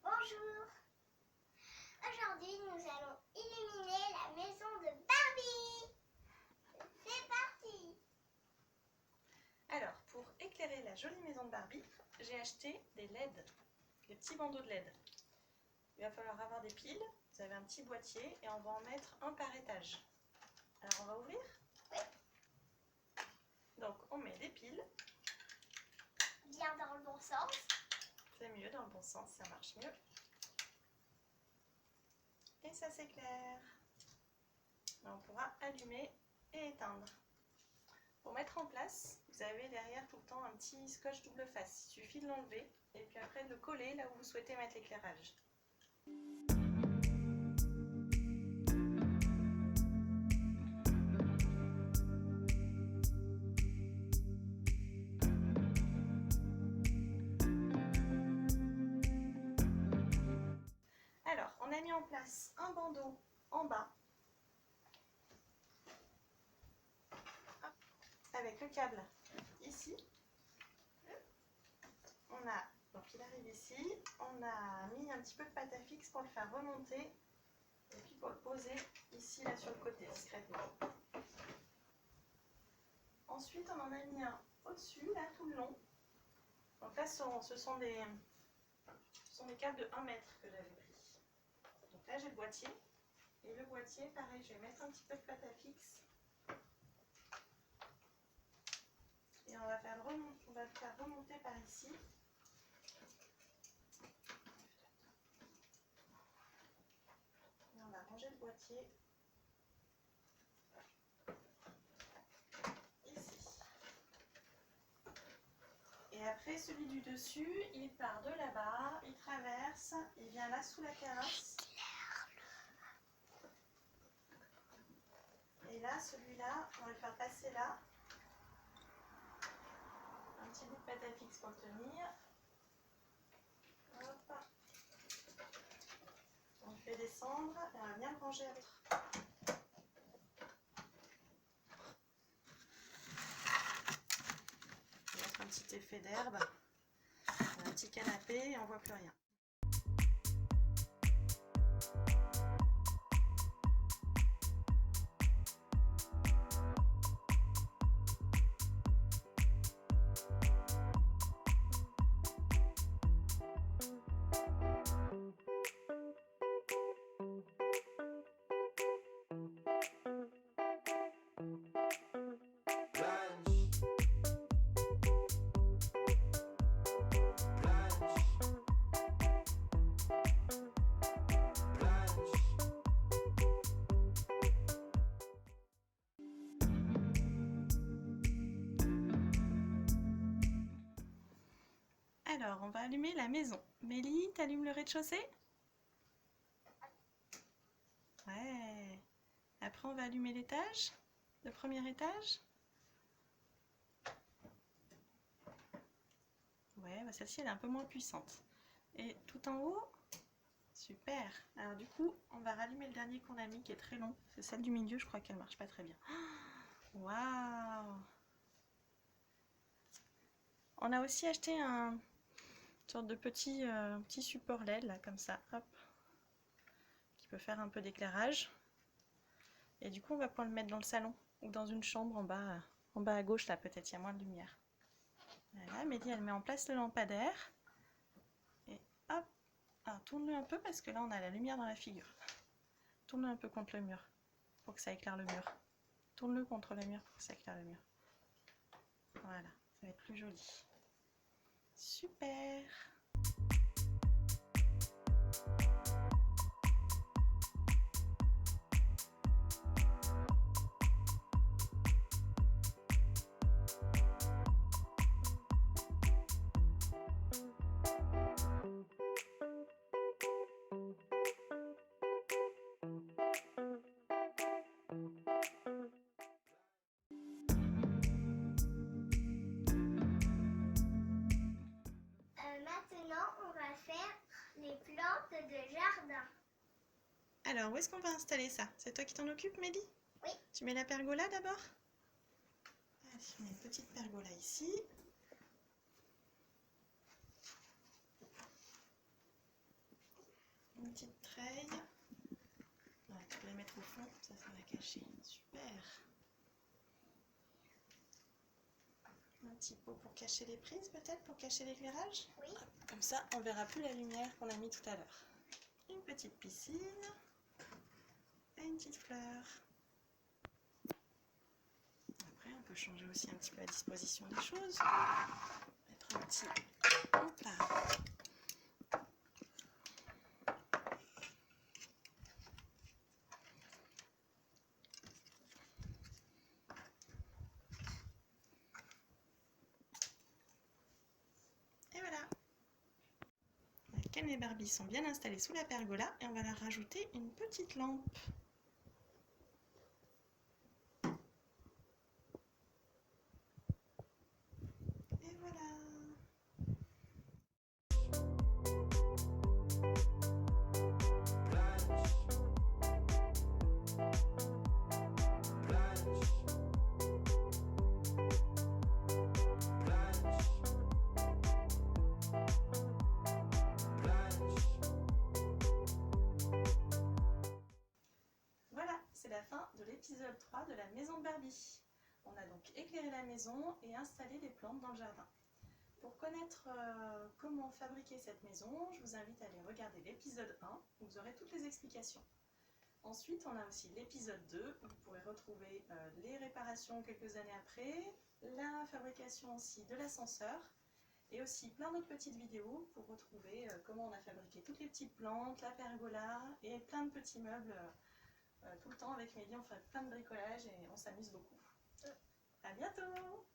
Bonjour. Aujourd'hui, nous allons illuminer la maison de Barbie. C'est parti. Alors, pour éclairer la jolie maison de Barbie, j'ai acheté des LED, des petits bandeaux de LED. Il va falloir avoir des piles, vous avez un petit boîtier et on va en mettre un par étage. Alors on va ouvrir? Oui. Donc on met des piles. Bien dans le bon sens. C'est mieux, dans le bon sens, ça marche mieux. Et ça s'éclaire. On pourra allumer et éteindre. Pour mettre en place, vous avez derrière tout le temps un petit scotch double face. Il suffit de l'enlever et puis après de le coller là où vous souhaitez mettre l'éclairage. Alors, on a mis en place un bandeau en bas avec le câble ici. Donc il arrive ici, on a mis un petit peu de pâte à fixe pour le faire remonter et puis pour le poser ici là sur le côté discrètement. Ensuite on en a mis un au-dessus là tout le long. Donc là ce sont des câbles de 1 mètre que j'avais pris. Donc là j'ai le boîtier et le boîtier pareil je vais mettre un petit peu de pâte à fixe et on va le faire remonter par ici. Et on va ranger le boîtier ici. Et après celui du dessus, il part de là-bas, il traverse, il vient là sous la terrasse. Et là, celui-là, on va le faire passer là. Un petit bout de pâte à fixe pour le tenir. Hop. On le fait descendre et on va bien le ranger avec. On va mettre un petit effet d'herbe, un petit canapé et on ne voit plus rien. Alors, on va allumer la maison. Mélie, t'allumes le rez-de-chaussée? Ouais. Après, on va allumer l'étage, le premier étage. Ouais, bah celle-ci, elle est un peu moins puissante. Et tout en haut, super. Alors du coup, on va rallumer le dernier qu'on a mis, qui est très long. C'est celle du milieu, je crois qu'elle marche pas très bien. Waouh! On a aussi acheté une sorte de petit support LED, là, comme ça, hop, qui peut faire un peu d'éclairage. Et du coup, on va pouvoir le mettre dans le salon, ou dans une chambre en bas à gauche, là, peut-être, il y a moins de lumière. Voilà, Mélie, elle met en place le lampadaire. Et hop! Alors, tourne-le un peu, parce que là, on a la lumière dans la figure. Tourne-le un peu contre le mur, pour que ça éclaire le mur. Tourne-le contre le mur, pour que ça éclaire le mur. Voilà, ça va être plus joli. Super! Maintenant, on va faire les plantes de jardin. Alors, où est-ce qu'on va installer ça? C'est toi qui t'en occupes, Mélie? Oui. Tu mets la pergola d'abord? Je mets une petite pergola ici. Une petite treille. Ouais, tu peux la mettre au fond, ça va cacher. Super. Un petit pot pour cacher les prises, peut-être, pour cacher l'éclairage. Oui. Comme ça, on verra plus la lumière qu'on a mis tout à l'heure. Une petite piscine et une petite fleur. Après, on peut changer aussi un petit peu la disposition des choses. Mettre un petit... Hop là. Et voilà. Ken et Barbie sont bien installés sous la pergola et on va leur rajouter une petite lampe. Et voilà. Voilà, c'est la fin de l'épisode 3 de la maison de Barbie. On a donc éclairé la maison et installé des plantes dans le jardin. Pour connaître comment fabriquer cette maison, je vous invite à aller regarder l'épisode 1 où vous aurez toutes les explications. Ensuite, on a aussi l'épisode 2 où vous pourrez retrouver les réparations quelques années après, la fabrication aussi de l'ascenseur et aussi plein d'autres petites vidéos pour retrouver comment on a fabriqué toutes les petites plantes, la pergola et plein de petits meubles. Tout le temps avec Mélie, on fait plein de bricolage et on s'amuse beaucoup. À bientôt!